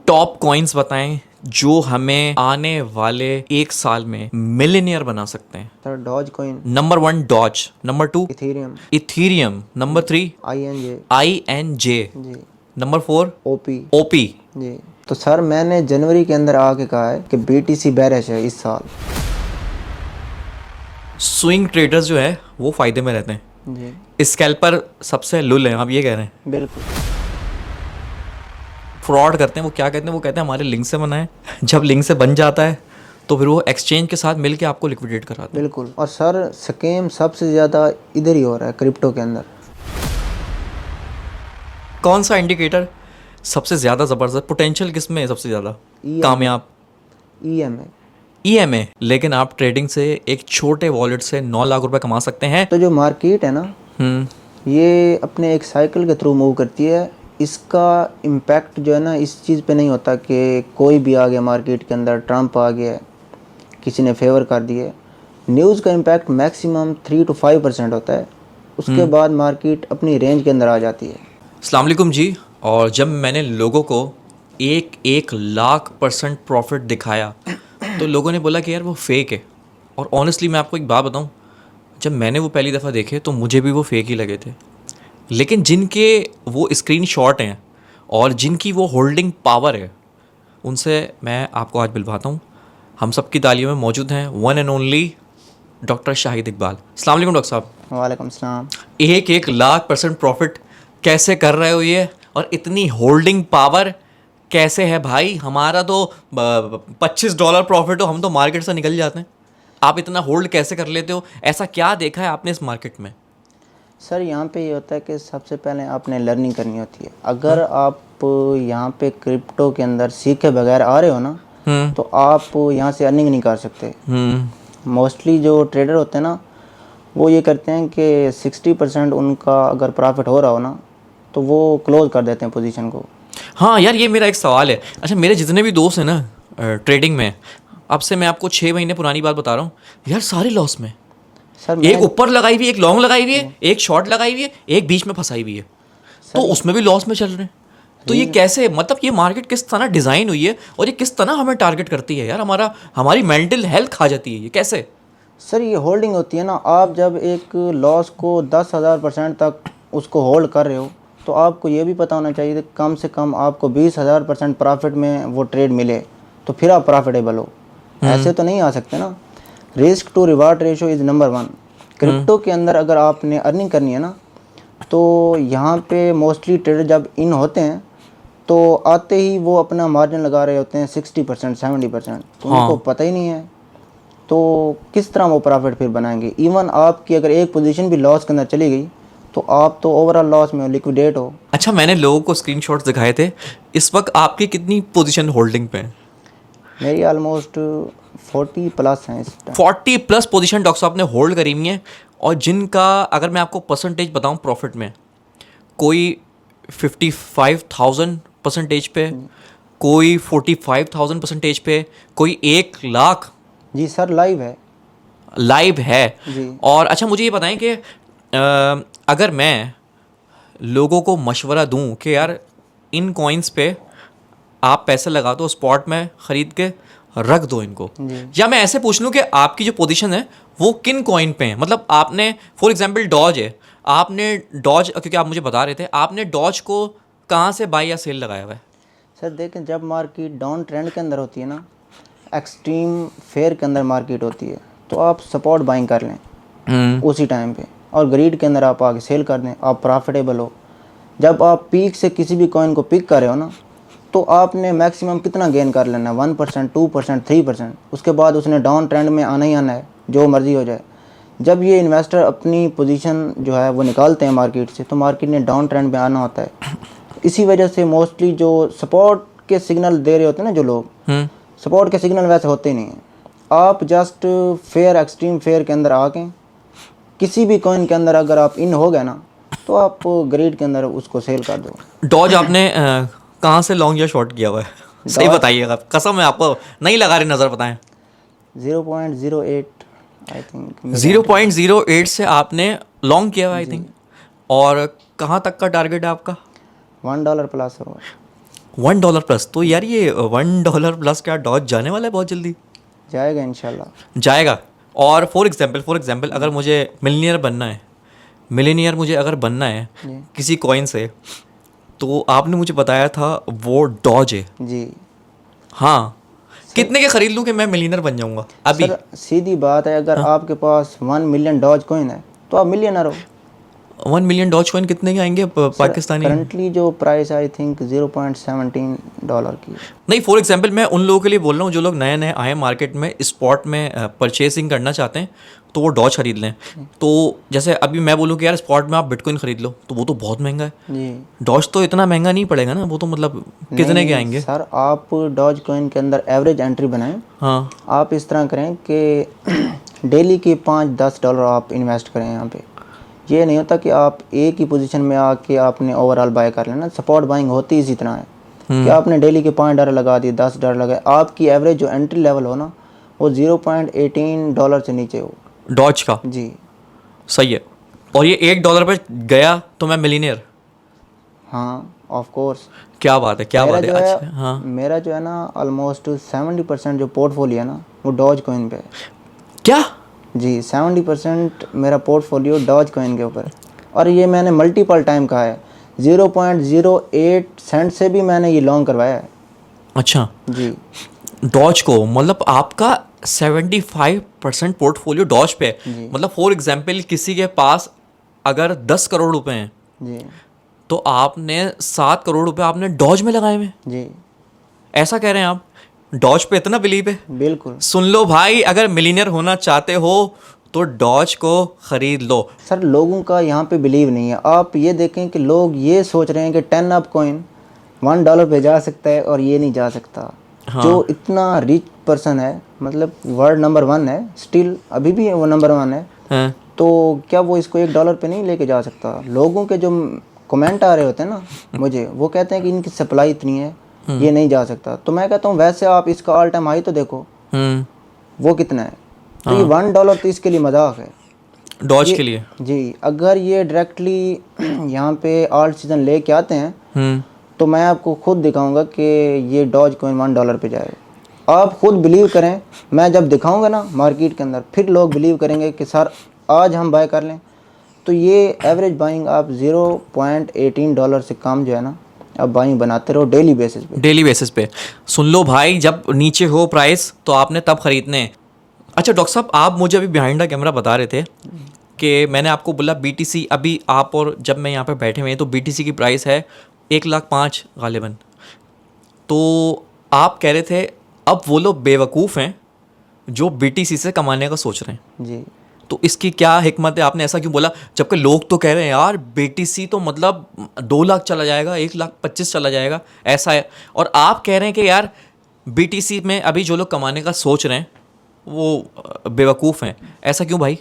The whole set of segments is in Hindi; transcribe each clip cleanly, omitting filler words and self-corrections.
टॉप कॉइन्स बताएं जो हमें आने वाले एक साल में मिलियनियर बना सकते हैं। Sir Doge coin, number 1 Doge, number 2 Ethereum, Ethereum, number 3 INJ INJ, जी, नंबर 4 OP OP। जी। तो सर मैंने जनवरी के अंदर आके कहा है कि BTC बेरिश है इस साल। स्विंग ट्रेडर्स जो है वो फायदे में रहते हैं, जी स्कैल्पर सबसे लुल है, आप ये कह रहे हैं। बिल्कुल। फ्रॉड करते हैं, वो क्या कहते हैं, वो कहते हैं हमारे लिंक से बना है। जब लिंक से बन जाता है तो फिर वो एक्सचेंज के साथ मिलके आपको लिक्विडेट कराते हैं। बिल्कुल। और सर स्कैम सबसे ज़्यादा इधर ही हो रहा है, क्रिप्टो के अंदर। कौन सा इंडिकेटर सबसे ज़्यादा ज़बरदस्त, पोटेंशियल किस में है सबसे ज़्यादा कामयाब? EMA। EMA। लेकिन आप ट्रेडिंग से एक छोटे वॉलेट से 9 लाख रुपए कमा सकते हैं। तो जो मार्केट है ना, ये अपने एक साइकिल के थ्रू मूव करती है। इसका इम्पैक्ट जो है ना इस चीज़ पे नहीं होता कि कोई भी आ गया मार्केट के अंदर, ट्रम्प आ गया, किसी ने फेवर कर दिए। न्यूज़ का इम्पैक्ट मैक्सिमम 3 to 5% होता है। उसके बाद मार्केट अपनी रेंज के अंदर आ जाती है। अस्सलाम वालेकुम जी। और जब मैंने लोगों को 1,00,000% प्रॉफिट दिखाया तो लोगों ने बोला कि यार वो फेक है। और ऑनेस्टली मैं आपको एक बात बताऊं, जब मैंने वो पहली दफ़ा देखे तो मुझे भी वो फेक ही लगे थे। लेकिन जिनके वो स्क्रीन शॉट हैं और जिनकी वो होल्डिंग पावर है, उनसे मैं आपको आज मिलवाता हूँ। हम सब की तालियों में मौजूद हैं one and only doctor Shahid Iqbal. अस्सलाम वालेकुम डॉक्टर साहब। वालेकुम सलाम। 1,00,000% प्रॉफिट कैसे कर रहे हो ये, और इतनी होल्डिंग पावर कैसे है भाई? हमारा तो $25 प्रॉफिट हो, हम तो मार्केट से निकल जाते हैं। आप इतना होल्ड कैसे कर लेते हो? ऐसा क्या देखा है आपने इस मार्केट में? सर यहाँ पे ये होता है कि सबसे पहले आपने लर्निंग करनी होती है। अगर आप यहाँ पे क्रिप्टो के अंदर सीखे बगैर आ रहे हो ना, तो आप यहाँ से अर्निंग नहीं कर सकते। मोस्टली जो ट्रेडर होते हैं ना, वो ये करते हैं कि 60% उनका अगर प्रॉफिट हो रहा हो ना, तो वो क्लोज कर देते हैं पोजीशन को। हाँ यार, ये मेरा एक सवाल है। अच्छा, मेरे जितने भी दोस्त हैं ना ट्रेडिंग में, अब से मैं आपको 6 महीने पुरानी बात बता रहा हूँ यार, सारे लॉस में। सर एक ऊपर लगाई हुई, एक लॉन्ग लगाई हुई है, एक शॉर्ट लगाई हुई है, एक बीच में फंसाई हुई है, तो उसमें भी लॉस में चल रहे हैं। तो ये कैसे, मतलब ये मार्केट किस तरह डिज़ाइन हुई है और ये किस तरह हमें टारगेट करती है यार? हमारी मेंटल हेल्थ खा जाती है ये कैसे? सर ये होल्डिंग होती है ना। आप जब एक लॉस को 10,000% तक उसको होल्ड कर रहे हो, तो आपको ये भी पता होना चाहिए कि कम से कम आपको 20,000% प्रॉफिट में वो ट्रेड मिले, तो फिर आप प्रॉफिटेबल हो। ऐसे तो नहीं आ सकते ना। Risk to reward ratio is number 1। Crypto के अंदर अगर आपने अर्निंग करनी है ना, तो यहाँ पे मोस्टली ट्रेडर जब इन होते हैं तो आते ही वो अपना मार्जिन लगा रहे होते हैं 60% 70%। तो उनको पता ही नहीं है तो किस तरह वो प्रॉफिट फिर बनाएंगे। इवन आपकी अगर एक पोजीशन भी लॉस के अंदर चली गई तो आप तो ओवरऑल लॉस में हो, लिक्विडेट हो। अच्छा, मैंने लोगों को स्क्रीनशॉट्स दिखाए थे। इस वक्त आपकी कितनी पोजीशन होल्डिंग पे है? मेरी ऑलमोस्ट 40 प्लस हैं इस टाइम। 40 प्लस पोजीशन डॉक्टर साहब ने होल्ड करी हुई है। और जिनका अगर मैं आपको परसेंटेज बताऊं प्रॉफिट में, कोई 55,000% पे, कोई 45,000% पे, कोई 1,00,000 जी सर लाइव है। लाइव है। जी और अच्छा, मुझे ये बताएं कि अगर मैं लोगों को मशवरा दूं कि यार इन कॉइन्स पे आप पैसे लगा दो, स्पॉट में ख़रीद के रख दो इनको, या मैं ऐसे पूछ लूं कि आपकी जो पोजीशन है वो किन कॉइन पे है? मतलब आपने फॉर एग्जांपल डॉज है, आपने डॉज, क्योंकि आप मुझे बता रहे थे, आपने डॉज को कहाँ से बाई या सेल लगाया हुआ है? सर देखें, जब मार्केट डाउन ट्रेंड के अंदर होती है ना, एक्सट्रीम फेयर के अंदर मार्केट होती है, तो आप सपोर्ट बाइंग कर लें उसी टाइम पे, और ग्रीड के अंदर आप आगे सेल कर दें, आप प्रॉफिटेबल हो। जब आप पीक से किसी भी कॉइन को पिक कर रहे हो ना, तो आपने मैक्सिमम कितना गेन कर लेना है? 1%, 2%, 3%। उसके बाद उसने डाउन ट्रेंड में आना ही आना है, जो मर्जी हो जाए। जब ये इन्वेस्टर अपनी पोजीशन जो है वो निकालते हैं मार्केट से, तो मार्केट ने डाउन ट्रेंड में आना होता है। इसी वजह से मोस्टली जो सपोर्ट के सिग्नल दे रहे होते हैं ना जो लोग, सपोर्ट के सिग्नल वैसे होते ही नहीं हैं। आप जस्ट फेयर, एक्सट्रीम फेयर के अंदर आके किसी भी कॉइन के अंदर अगर आप इन हो गए ना, तो आप ग्रिड के अंदर उसको सेल कर दो। डॉज आपने कहाँ से लॉन्ग या शॉर्ट किया हुआ है? सही बताइएगा, कसम है, आपको नहीं लगा रही नज़र, बताएं। 0.08 आई थिंक। 0.08 से आपने लॉन्ग किया हुआ आई थिंक। और कहाँ तक का टारगेट है आपका? $1 प्लस होगा। $1 प्लस, तो यार ये $1 प्लस क्या डॉज जाने वाला है बहुत जल्दी? जाएगा इंशाल्लाह। जाएगा। और फॉर एग्जांपल अगर मुझे मिलीनियर मुझे अगर बनना है जी किसी कॉइन से, तो आपने मुझे बताया था वो डॉज है। जी हाँ, कितने के खरीद लूँ कि मैं मिलीनियर बन जाऊंगा अभी? सर, सीधी बात है, अगर हाँ। आपके पास 1 मिलियन डॉज कॉइन है तो आप मिलियनर हो। 1 मिलियन डॉज कॉइन कितने के आएंगे सर पाकिस्तानी? करंटली जो प्राइस आई थिंक $0.17 की है। नहीं, फॉर एग्जांपल मैं उन लोगों के लिए बोल रहा हूँ जो लोग नए नए आए मार्केट में, स्पॉट में परचेसिंग करना चाहते हैं, तो वो डॉज खरीद लें। तो जैसे अभी मैं बोलूँ कि यार स्पॉट में आप बिटकॉइन खरीद लो, तो वो तो बहुत महंगा है। जी डॉज तो इतना महंगा नहीं पड़ेगा ना, वो तो मतलब कितने के नहीं आएंगे? सर, आप डॉज कॉइन के अंदर एवरेज एंट्री बनाएं। हाँ। आप इस तरह करें कि डेली के $5-10 आप इन्वेस्ट करें यहाँ पे। ये नहीं होता कि आप एक ही पोजीशन में आके आपने ओवरऑल बाय कर लेना। सपोर्ट बाइंग होती इसी तरह है कि आपने डेली के $5 लगा दिए, $10 लगाए, आपकी एवरेज जो एंट्री लेवल हो ना वो $0.18 से नीचे हो। डॉज का जी सही है। और ये $1 पे गया तो मैं मिलीनियर? हाँ, ऑफ कोर्स। क्या बात है, क्या मेरा बात है। जो अच्छा, है हाँ। मेरा जो है ना ऑलमोस्ट 70% जो पोर्टफोलियो है ना वो डॉज कॉइन पे है। क्या? जी 70% मेरा पोर्टफोलियो डॉज कॉइन के ऊपर है। और ये मैंने मल्टीपल टाइम कहा है, 0.08 सेंट से भी मैंने ये लॉन्ग करवाया है। अच्छा, जी डॉज को मतलब आपका 75% पोर्टफोलियो डॉज पे है। मतलब फॉर एग्जांपल किसी के पास अगर 10 करोड़ रुपए हैं, जी तो आपने 7 करोड़ रुपए आपने डॉज में लगाए हुए हैं। जी ऐसा कह रहे हैं आप? डॉज पे इतना बिलीव है? बिल्कुल। सुन लो भाई, अगर मिलीनियर होना चाहते हो तो डॉज को खरीद लो। सर लोगों का यहाँ पे बिलीव नहीं है। आप ये देखें कि लोग ये सोच रहे हैं कि 10 अप कॉइन $1 पे जा सकता है और ये नहीं जा सकता। हाँ। जो इतना रिच पर्सन है, मतलब वर्ल्ड नंबर 1 है, स्टिल अभी भी वो नंबर 1 है, हैं? तो क्या वो इसको $1 पे नहीं लेके जा सकता? लोगों के जो कमेंट आ रहे होते हैं ना मुझे, वो कहते हैं कि इनकी सप्लाई इतनी है, ये नहीं जा सकता। तो मैं कहता हूँ वैसे आप इसका ऑल टाइम हाई तो देखो, वो कितना है। तो ये $1 तो इसके लिए मजाक है डॉज के लिए। जी। अगर ये डायरेक्टली यहाँ पे ऑल्ट सीजन लेके आते हैं तो मैं आपको खुद दिखाऊंगा कि ये डॉज कॉइन $1 पे जाएगा। आप खुद बिलीव करें, मैं जब दिखाऊंगा ना मार्केट के अंदर, फिर लोग बिलीव करेंगे कि सर आज हम बाय कर लें। तो ये एवरेज बाइंग आप $0.18 से कम जो है ना आप बाइंग बनाते रहो डेली बेसिस पे। डेली बेसिस पे। सुन लो भाई, जब नीचे हो प्राइस तो आपने तब खरीदने हैं। अच्छा डॉक्टर साहब, आप मुझे अभी बिहाइंड द कैमरा बता रहे थे कि मैंने आपको बोला BTC, अभी आप और जब मैं यहाँ पे बैठे हुए हैं तो BTC की प्राइस है 1,05,000 गालिबन। तो आप कह रहे थे अब वो लोग बेवकूफ़ हैं जो BTC से कमाने का सोच रहे हैं। जी तो इसकी क्या हिकमत है? आपने ऐसा क्यों बोला, जबकि लोग तो कह रहे हैं यार BTC तो मतलब 2 लाख चला जाएगा, 1,25,000 चला जाएगा, ऐसा है। और आप कह रहे हैं कि यार BTC में अभी जो लोग कमाने का सोच रहे हैं वो बेवकूफ़ हैं। ऐसा क्यों भाई?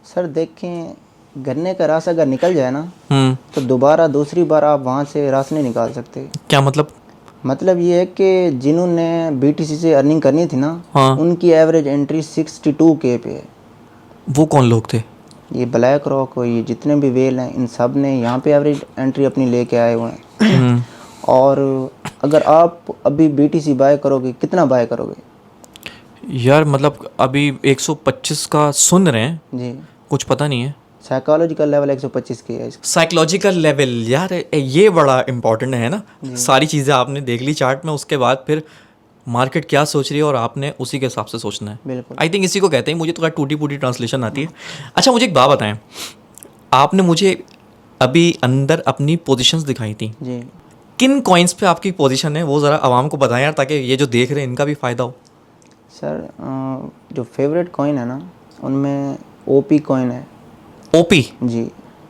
सर देखें, गन्ने का रस अगर निकल जाए ना तो हम्म। दोबारा दूसरी बार आप वहाँ से रस नहीं निकाल सकते। क्या मतलब? मतलब ये है कि जिन्होंने BTC से अर्निंग करनी थी ना, हाँ। उनकी एवरेज एंट्री 62K पे है। वो कौन लोग थे? ये ब्लैक रॉक और ये जितने भी वेल हैं, इन सब ने यहाँ पे एवरेज एंट्री अपनी लेके आए हुए हैं। और अगर आप अभी BTC बाय करोगे, कितना बाय करोगे? यार मतलब अभी 125 का सुन रहे हैं, जी कुछ पता नहीं है। साइकोलॉजिकल लेवल 125 की है इसका। साइकोलॉजिकल लेवल, यार ये बड़ा इंपॉर्टेंट है ना। सारी चीज़ें आपने देख ली चार्ट में, उसके बाद फिर मार्केट क्या सोच रही है और आपने उसी के हिसाब से सोचना है। बिल्कुल। आई थिंक इसी को कहते हैं, मुझे तो टूटी फूटी ट्रांसलेशन आती है। अच्छा मुझे एक बात बताएं, आपने मुझे अभी अंदर अपनी पोजीशंस दिखाई थी, जी किन कॉइन्स पे आपकी पोजीशन है वो ज़रा आवाम को बताएं यार, ताकि ये जो देख रहे हैं इनका भी फ़ायदा हो। सर जो फेवरेट कॉइन है ना उनमें OP कॉइन है। OP? जी,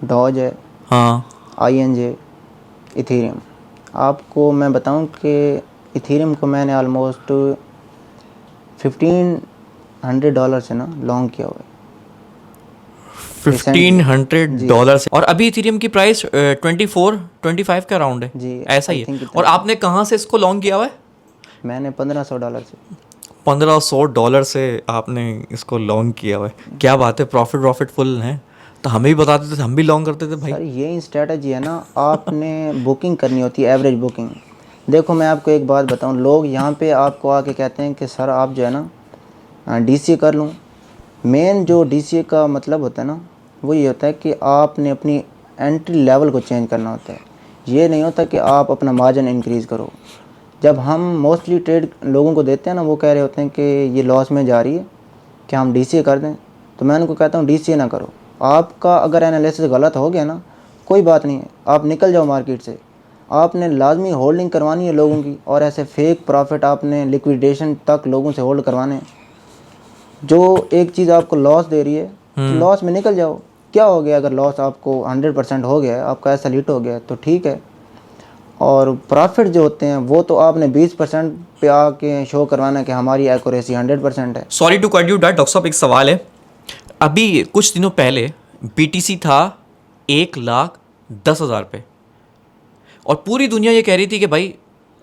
डॉज है, हाँ। INJ, Ethereum. आपको मैं बताऊं कि इथेरियम को मैंने ऑलमोस्ट $1,500 से ना लॉन्ग किया हुआ है। $1,500 से। और अभी इथेरियम की प्राइस 24-25 का राउंड है जी, ऐसा ही I think है। इतना और आपने कहाँ से इसको लॉन्ग किया हुआ है? मैंने $1,500 से। $1,500 से आपने इसको लॉन्ग किया हुआ है। क्या बात है, प्रॉफिट फुल है। तो हमें भी बता देते थे, हम भी लॉन्ग करते थे भाई। सर यही स्ट्रेटजी है ना, आपने बुकिंग करनी होती है, एवरेज बुकिंग। देखो मैं आपको एक बात बताऊं, लोग यहाँ पे आपको आके कहते हैं कि सर आप जो है ना डीसीए कर लूँ। मेन जो डीसीए का मतलब होता है ना, वो ये होता है कि आपने अपनी एंट्री लेवल को चेंज करना होता है। ये नहीं होता कि आप अपना मार्जिन इंक्रीज़ करो। जब हम मोस्टली ट्रेड लोगों को देते हैं ना, वो कह रहे होते हैं कि ये लॉस में जा रही है, कि हम डीसीए कर दें। तो मैं उनको कहता हूँ डीसीए ना करो। आपका अगर एनालिसिस गलत हो गया ना, कोई बात नहीं है, आप निकल जाओ मार्केट से। आपने लाजमी होल्डिंग करवानी है लोगों की, और ऐसे फेक प्रॉफिट आपने लिक्विडेशन तक लोगों से होल्ड करवाने हैं। जो एक चीज़ आपको लॉस दे रही है, तो लॉस में निकल जाओ। क्या हो गया अगर लॉस आपको 100% हो गया है, आपका ऐसा हिट हो गया है, तो ठीक है। और प्रॉफिट जो होते हैं वो तो आपने 20% पे आके शो करवाना कि हमारी एक्यूरेसी 100% है। Sorry to cut you doctor साहब, एक सवाल है। अभी कुछ दिनों पहले बीटीसी था 1,10,000 पे, और पूरी दुनिया ये कह रही थी कि भाई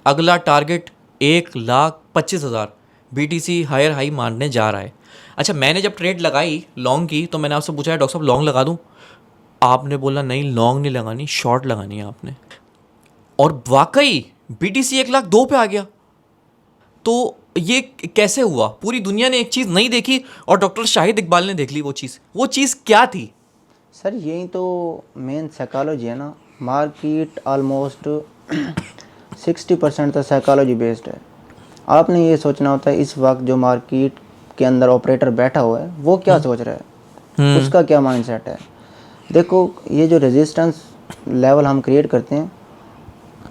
अगला टारगेट 1,25,000, बीटीसी हायर हाई मारने जा रहा है। अच्छा, मैंने जब ट्रेड लगाई लॉन्ग की, तो मैंने आपसे पूछा डॉक्टर साहब लॉन्ग लगा दूं? आपने बोला नहीं, लॉन्ग नहीं लगानी, शॉर्ट लगानी है आपने। और वाकई बीटीसी 1,02,000 पे आ गया। तो ये कैसे हुआ? पूरी दुनिया ने एक चीज़ नहीं देखी और डॉक्टर शाहिद इकबाल ने देख ली वो चीज़ क्या थी? सर यही तो मेन साइकोलॉजी है ना। मार्केट ऑलमोस्ट 60% तो साइकोलॉजी बेस्ड है। आपने ये सोचना होता है इस वक्त जो मार्केट के अंदर ऑपरेटर बैठा हुआ है वो क्या सोच रहा है, उसका क्या माइंडसेट है। देखो ये जो रेजिस्टेंस लेवल हम क्रिएट करते हैं,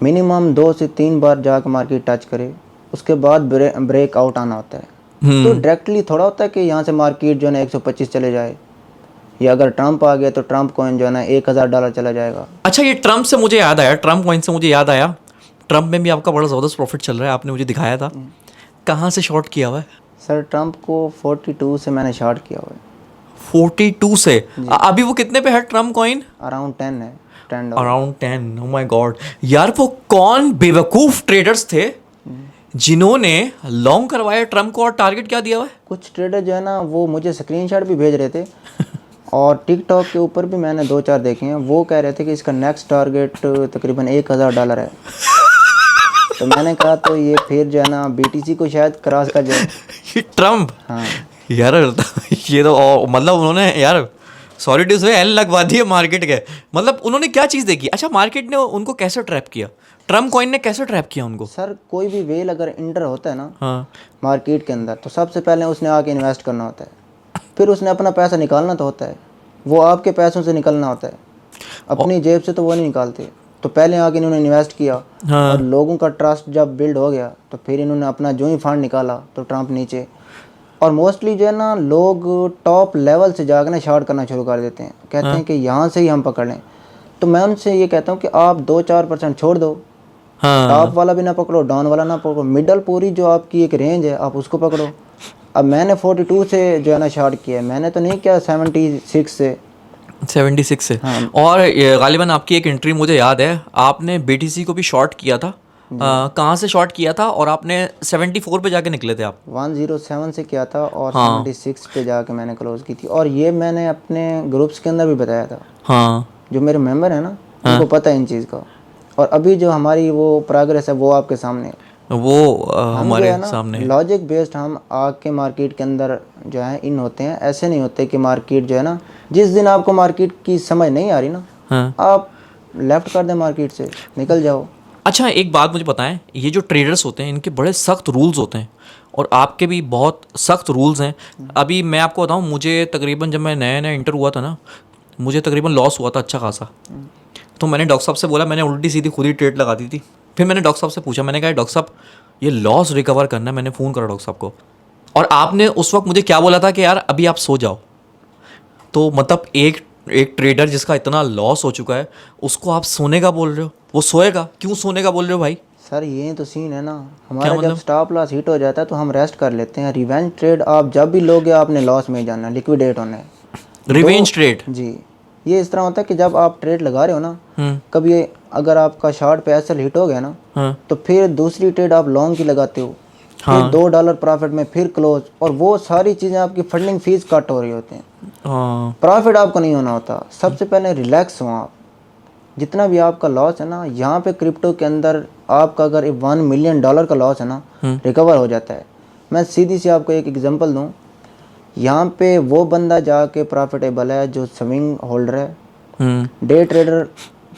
मिनिमम 2 से 3 बार जाकर मार्केट टच करे, उसके बाद ब्रेक आउट आना होता है। तो डायरेक्टली थोड़ा होता है कि यहाँ से मार्केट जो है ना 125 चले जाए, या अगर ट्रम्प आ गया तो ट्रम्प कॉइन जो है ना $1,000 चला जाएगा। अच्छा, ये ट्रम्प से मुझे याद आया, ट्रम्प कॉइन से मुझे याद आया, ट्रम्प में भी आपका बड़ा ज़बरदस्त प्रॉफिट चल रहा है, आपने मुझे दिखाया था। कहाँ से शॉर्ट किया हुआ है? सर ट्रम्प को 42 से मैंने शॉर्ट किया हुआ है। 42 से? अभी वो कितने पे है ट्रम्प कॉइन? अराउंड 10 है, $10। अराउंड 10। ओह माय गॉड यार, वो कौन बेवकूफ़ ट्रेडर्स थे जिन्होंने लॉन्ग करवाया ट्रम्प को, और टारगेट क्या दिया हुआ है? कुछ ट्रेडर जो है ना वो मुझे स्क्रीनशॉट भी भेज रहे थे और टिकटॉक के ऊपर भी मैंने 2-4 देखे हैं। वो कह रहे थे कि इसका नेक्स्ट टारगेट तकरीबन $1,000 है। तो मैंने कहा तो ये फिर जो है ना बीटीसी को शायद क्रॉस कर जाए। ये ट्रम्प, हाँ यार ये तो मतलब उन्होंने यार सॉरी टू से एल लगवा दिए मार्केट के। मतलब उन्होंने क्या चीज़ देखी? अच्छा, मार्केट ने उनको कैसे ट्रैप किया? ट्रम्प कॉइन ने कैसे ट्रैप किया उनको? सर कोई भी वेल अगर इंटर होता है ना हाँ, मार्केट के अंदर, तो सबसे पहले उसने आके इन्वेस्ट करना होता है, फिर उसने अपना पैसा निकालना तो होता है। वो आपके पैसों से निकलना होता है, अपनी जेब से तो वो नहीं निकालते। तो पहले आके इन्होंने इन्वेस्ट किया, हाँ। और लोगों का ट्रस्ट जब बिल्ड हो गया तो फिर इन्होंने अपना जो ही फंड निकाला तो ट्रम्प नीचे। और मोस्टली जो है ना लोग टॉप लेवल से जाकर ना शॉर्ट करना शुरू कर देते हैं, कहते हैं कि यहाँ से ही हम पकड़ लें। तो मैं उनसे ये कहता हूँ कि आप 2-4% छोड़ दो, हाँ, टॉप वाला भी ना पकड़ो, डाउन वाला ना पकड़ो, मिडल पूरी जो आपकी एक रेंज है आप उसको पकड़ो। अब मैंने 42 से जो है ना शॉर्ट किया है, मैंने तो नहीं किया 76 से। 76 से। हाँ। और ये गालिबन आपकी एक एंट्री मुझे याद है, आपने बीटीसी को भी शॉर्ट किया था। कहाँ से शॉर्ट किया था? और आपने 74 पे जाके निकले थे आप? 107 से किया था और हाँ। 76 पे जाके मैंने क्लोज की थी। और ये मैंने अपने ग्रुप्स के अंदर भी बताया था, हाँ, जो मेरे मेंबर है ना उनको पता है इन चीज़ का। और अभी जो हमारी वो प्रोग्रेस है वो आपके सामने है। वो हम जो हमारे है ना सामने। लॉजिक बेस्ड हम आके मार्केट के अंदर जो है इन होते हैं। ऐसे नहीं होते कि मार्केट जो है ना जिस दिन आपको मार्केट की समझ नहीं आ रही ना, हाँ। आप लेफ्ट कर दें, मार्केट से निकल जाओ। अच्छा, एक बात मुझे बताएं, ये जो ट्रेडर्स होते हैं इनके बड़े सख्त रूल्स होते हैं, और आपके भी बहुत सख्त रूल्स हैं। अभी मैं आपको बताऊं, मुझे तकरीबन जब मैं नया नया इंटर हुआ था ना, मुझे तकरीबन लॉस हुआ था अच्छा खासा। तो मैंने डॉक्टर साहब से बोला, मैंने उल्टी सीधी खुद ही ट्रेड लगा दी थी। फिर मैंने डॉक्टर साहब से पूछा, मैंने कहा डॉक्टर साहब ये लॉस रिकवर करना है। मैंने फ़ोन करा डॉक्टर साहब को, और आपने उस वक्त मुझे क्या बोला था कि यार अभी आप सो जाओ। तो मतलब एक ट्रेडर जिसका इतना लॉस हो चुका है उसको आप सोने का बोल रहे हो? वो सोएगा क्यों? सोने का बोल रहे हो भाई? सर ये तो सीन है ना, हमारा मतलब? जब स्टॉप लॉस हिट हो जाता है तो हम रेस्ट कर लेते हैं। रिवेंज ट्रेड आप जब भी लोगे आपने लॉस में ही जाना है, लिक्विडेट होना है। Revenge trade? जी, ये इस तरह होता है कि जब आप ट्रेड लगा रहे हो ना, कभी अगर आपका शॉर्ट पे एसएल हिट हो गया ना, हाँ, तो फिर दूसरी ट्रेड आप लॉन्ग की लगाते हो, फिर $2 प्रॉफिट में फिर क्लोज, और वो सारी चीज़ें आपकी फंडिंग फीस कट हो रही होती हैं। हाँ, प्रॉफिट आपको नहीं होना होता। सबसे पहले रिलैक्स हो आप। जितना भी आपका लॉस है ना, यहाँ पे क्रिप्टो के अंदर आपका अगर $1 मिलियन का लॉस है ना, रिकवर हो जाता है। मैं सीधी सी आपको एक एग्जांपल दूं, यहाँ पे वो बंदा जाके प्रॉफिटेबल है जो स्विंग होल्डर है, डे ट्रेडर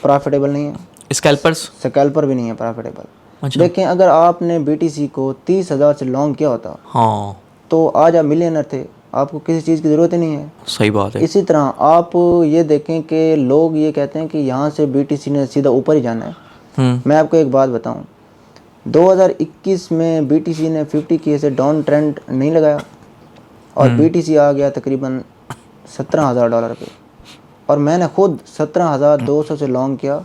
प्रॉफिटेबल नहीं है, स्कैल्पर्स। स्कैल्पर भी नहीं है प्रॉफिटेबल। अच्छा। देखें, अगर आपने BTC को 30,000 से लॉन्ग किया होता हाँ तो आज आप मिलियनर थे, आपको किसी चीज़ की ज़रूरत ही नहीं है। सही बात है। इसी तरह आप ये देखें कि लोग ये कहते हैं कि यहाँ से BTC ने सीधा ऊपर ही जाना है। मैं आपको एक बात बताऊं, 2021 में BTC ने 50K से डाउन ट्रेंड नहीं लगाया और BTC आ गया तकरीबन $17,000 पे, और मैंने खुद 17,200 से लॉन्ग किया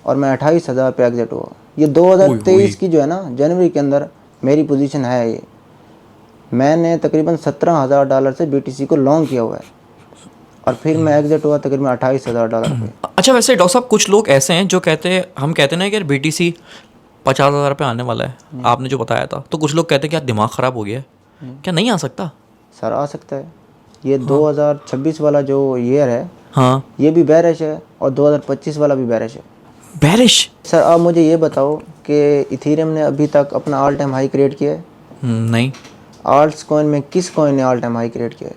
और मैं 28,000 पे एग्जिट हुआ। ये 2023 की जो है ना, जनवरी के अंदर मेरी पोजीशन है ये। मैंने तकरीबन $17,000 से BTC को लॉन्ग किया हुआ है और फिर मैं एग्जिट हुआ तकरीबन $28,000 पे। अच्छा, वैसे डॉक्टर साहब कुछ लोग ऐसे हैं जो कहते हैं, हम कहते हैं ना कि यार BTC 50,000 पे आने वाला है, आपने जो बताया था, तो कुछ लोग कहते हैं कि यार दिमाग ख़राब हो गया है, क्या नहीं आ सकता? सर आ सकता है। ये 2026 वाला जो ईयर है, हाँ, ये भी बेरिश है और 2025 वाला भी बेरिश है। बेरिश? सर आप मुझे ये बताओ कि इथेरियम ने अभी तक अपना ऑल टाइम हाई क्रिएट किया है? नहीं, आल्ट्स कॉइन में किस कॉइन ने ऑल टाइम हाई क्रिएट किया है?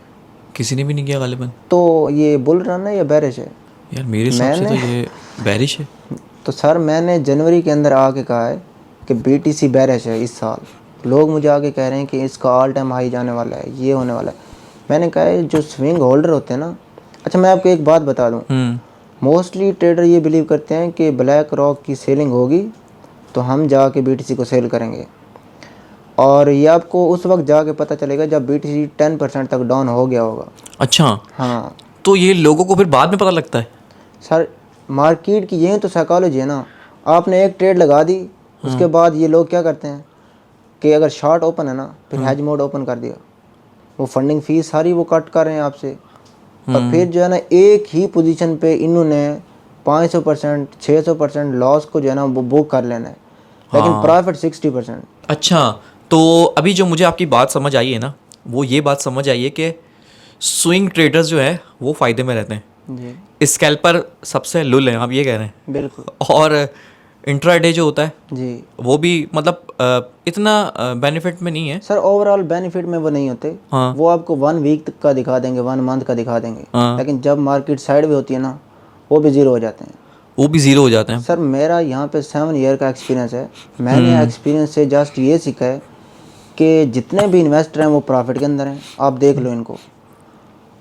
किसी ने भी नहीं किया गालिबन। तो ये बुल रन है या बेरिश है? यार मेरे हिसाब से तो ये बेरिश है। तो सर मैंने जनवरी के अंदर आके कहा है कि BTC बेरिश है इस साल। लोग मुझे आके कह रहे हैं कि इसका ऑल टाइम हाई जाने वाला है, ये होने वाला है। मैंने कहा है जो स्विंग होल्डर होते हैं ना, अच्छा मैं आपको एक बात बता दूं, मोस्टली ट्रेडर ये बिलीव करते हैं कि ब्लैक रॉक की सेलिंग होगी तो हम जाके BTC को सेल करेंगे, और ये आपको उस वक्त जाके पता चलेगा जब BTC 10% तक डाउन हो गया होगा। अच्छा, हाँ तो ये लोगों को फिर बाद में पता लगता है? सर मार्केट की यही तो साइकोलॉजी है ना। आपने एक ट्रेड लगा दी, उसके बाद ये लोग क्या करते हैं कि अगर शॉर्ट ओपन है ना, फिर हेज मोड ओपन कर दिया, वो फंडिंग फीस सारी वो कट कर रहे हैं आपसे, और फिर जो है ना एक ही पोजीशन पे इन्होंने 500% 600% लॉस को जो है ना वो बुक कर लेना है, लेकिन प्रॉफिट 60%। अच्छा, तो अभी जो मुझे आपकी बात समझ आई है ना, वो ये बात समझ आई है कि स्विंग ट्रेडर्स जो है वो फ़ायदे में रहते हैं, जी स्कैल्पर सबसे लुल हैं, आप ये कह रहे हैं। बिल्कुल। और इंट्राडे जो होता है जी वो भी मतलब इतना बेनिफिट में नहीं है। सर ओवरऑल बेनिफिट में वो नहीं होते। हाँ। वो आपको 1 वीक का दिखा देंगे, 1 मंथ का दिखा देंगे, हाँ। लेकिन जब मार्केट साइड में होती है ना, वो भी ज़ीरो हो जाते हैं। वो भी ज़ीरो हो जाते हैं। सर मेरा यहाँ पे 7 ईयर का एक्सपीरियंस है। मैंने एक्सपीरियंस से जस्ट ये सीखा है कि जितने भी इन्वेस्टर हैं वो प्रॉफिट के अंदर हैं। आप देख लो इनको,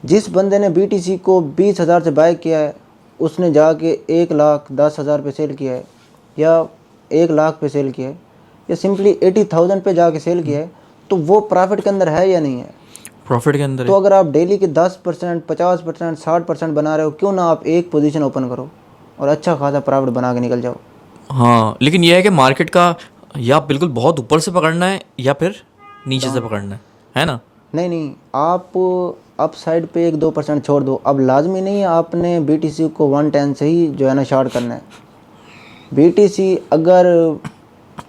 जिस बंदे ने BTC को 20,000 से बाय किया है, उसने जाके 1,10,000 पे सेल किया है, या 1,00,000 पे सेल किया है, या सिंपली 80,000 पे जाके सेल किया है, तो वो प्रॉफिट के अंदर है या नहीं है? प्रॉफिट के अंदर तो अगर आप डेली के 10%, 50%, 60% बना रहे हो, क्यों ना आप एक पोजीशन ओपन करो और अच्छा खासा प्रॉफिट बना के निकल जाओ। हाँ, लेकिन यह है कि मार्केट का या बिल्कुल बहुत ऊपर से पकड़ना है या फिर नीचे से पकड़ना है ना? नहीं, आप अप साइड पे 1-2% छोड़ दो। अब लाजमी नहीं है आपने BTC को 110 से ही जो है ना शॉर्ट करना है। BTC अगर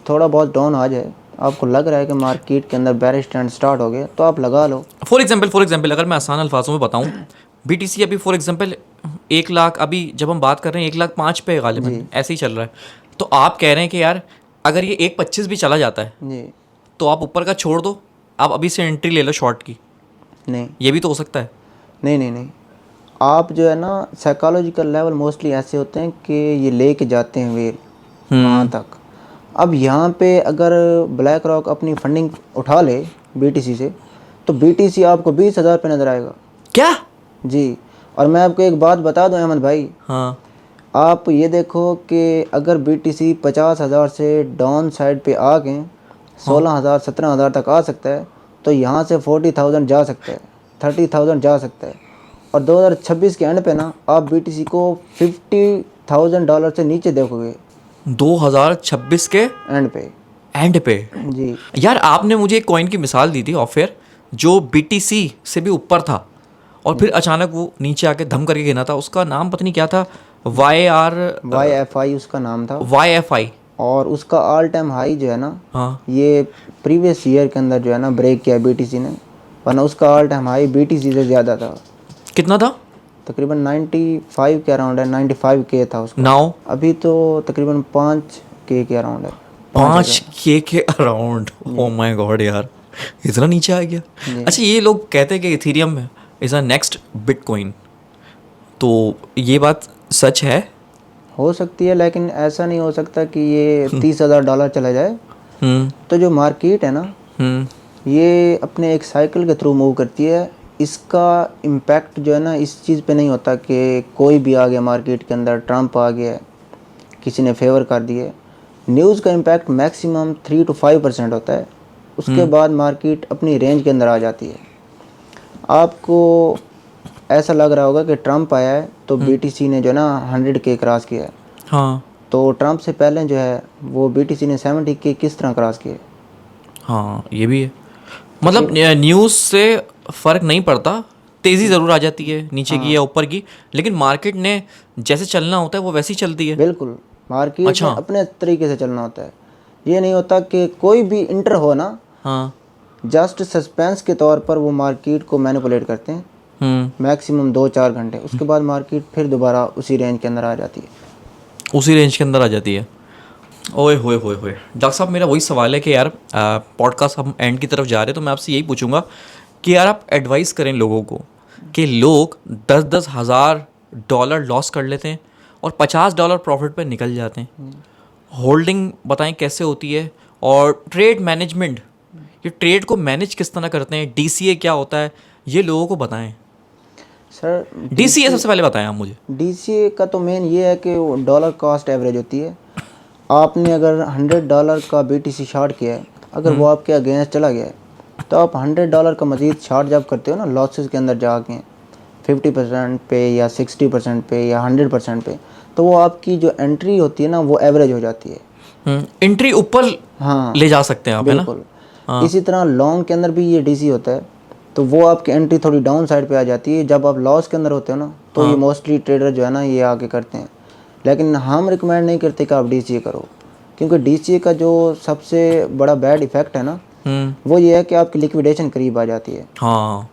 थोड़ा बहुत डाउन आ जाए, आपको लग रहा है कि मार्केट के अंदर बेरिश ट्रेंड स्टार्ट हो गया, तो आप लगा लो। फॉर एग्जांपल अगर मैं आसान अल्फाजों में बताऊं, BTC अभी फॉर एग्जांपल 1,00,000, अभी जब हम बात कर रहे हैं 1,05,000 पे गालिबन ऐसे ही चल रहा है, तो आप कह रहे हैं कि यार अगर ये 1,25 भी चला जाता है जी तो आप ऊपर का छोड़ दो, आप अभी से एंट्री ले लो शॉर्ट की, नहीं ये भी तो हो सकता है। नहीं, आप जो है ना साइकोलॉजिकल लेवल मोस्टली ऐसे होते हैं कि ये लेके जाते हैं वेल वहाँ तक। अब यहाँ पे अगर ब्लैक रॉक अपनी फंडिंग उठा ले BTC से, तो BTC आपको 20,000 पे नज़र आएगा। क्या? जी, और मैं आपको एक बात बता दूं अहमद भाई, हाँ, आप ये देखो कि अगर BTC 50,000 से डाउन साइड पे आ गए 16,000 17,000 तक आ सकता है, तो यहाँ से 40,000 जा सकता है, 30,000 जा सकता है, और 2026 के एंड पे ना आप BTC को $50,000 से नीचे देखोगे 2026 के एंड पे। जी यार आपने मुझे एक कॉइन की मिसाल दी थी ऑफ एयर, जो BTC से भी ऊपर था और फिर अचानक वो नीचे आके धम करके गिरा था, उसका नाम पता नहीं क्या था, YFI उसका नाम था, YFI। और उसका ऑल टाइम हाई जो है ना, हाँ, ये प्रीवियस ईयर के अंदर जो है ना ब्रेक किया BTC ने, वरना उसका ऑल टाइम हाई BTC से ज़्यादा था। कितना था? तकरीबन 95 के अराउंड है, 95K था उसका। नाउ अभी तो तकरीबन 5K के अराउंड है। 5K के अराउंड। ओ माय गॉड यार, इतना नीचे आ गया। अच्छा, ये लोग कहते हैं कि Ethereum is a next bitcoin, तो ये बात सच है? हो सकती है, लेकिन ऐसा नहीं हो सकता कि ये $30,000 चला जाए। तो जो मार्केट है ना, ये अपने एक साइकिल के थ्रू मूव करती है। इसका इम्पैक्ट जो है ना इस चीज़ पे नहीं होता कि कोई भी आ गया मार्केट के अंदर, ट्रंप आ गया, किसी ने फेवर कर दिए। न्यूज़ का इम्पैक्ट मैक्सिमम 3 to 5% होता है। उसके बाद मार्केट अपनी रेंज के अंदर आ जाती है। आपको ऐसा लग रहा होगा कि ट्रंप आया है तो BTC ने जो है ना 100K क्रॉस किया है। हाँ तो ट्रंप से पहले जो है वो BTC ने 70K किस तरह क्रॉस किए। हाँ, ये भी है। मतलब न्यूज़ से फ़र्क नहीं पड़ता, तेज़ी ज़रूर आ जाती है नीचे की या ऊपर की, लेकिन मार्केट ने जैसे चलना होता है वो वैसे ही चलती है। बिल्कुल, मार्केट अच्छा। ने अपने तरीके से चलना होता है। ये नहीं होता कि कोई भी इंटर हो ना, हाँ। जस्ट सस्पेंस के तौर पर वो मार्केट को मैनिपुलेट करते हैं मैक्सिमम 2-4 घंटे। उसके बाद मार्केट फिर दोबारा उसी रेंज के अंदर आ जाती है। उसी रेंज के अंदर आ जाती है। ओए होए होए होए, डॉक्टर साहब, मेरा वही सवाल है कि यार पॉडकास्ट हम एंड की तरफ जा रहे हैं, तो मैं आपसे यही पूछूंगा कि यार आप एडवाइस करें लोगों को कि लोग 10-10 हज़ार डॉलर लॉस कर लेते हैं और $50 प्रॉफिट पर निकल जाते हैं। होल्डिंग बताएं कैसे होती है, और ट्रेड मैनेजमेंट, ये ट्रेड को मैनेज किस तरह करते हैं, DCA क्या होता है, ये लोगों को बताएं। सर, DCA सबसे पहले बताएं आप मुझे। DCA का तो मेन ये है कि वो डॉलर कॉस्ट एवरेज होती है। आपने अगर $100 का BTC शॉर्ट किया है, अगर वो आपके अगेंस्ट चला गया है, तो आप $100 का मजीद शॉर्ट जब करते हो ना लॉसेस के अंदर जाके 50% पे या 60% पे या 100% पे, तो वो आपकी जो एंट्री होती है ना वो एवरेज हो जाती है। एंट्री ऊपर हाँ, ले जा सकते हैं आप, है ना? बिल्कुल। इसी तरह लॉन्ग के अंदर भी ये DC होता है, तो वो आपकी एंट्री थोड़ी डाउन साइड पे आ जाती है। जब आप लॉस के अंदर होते हो ना, तो ये मोस्टली ट्रेडर जो है ना ये आके करते हैं। लेकिन हम रिकमेंड नहीं करते कि आप DCA करो, क्योंकि DCA का जो सबसे बड़ा बैड इफेक्ट है ना, वो ये है कि आपकी लिक्विडेशन करीब आ जाती है। हाँ।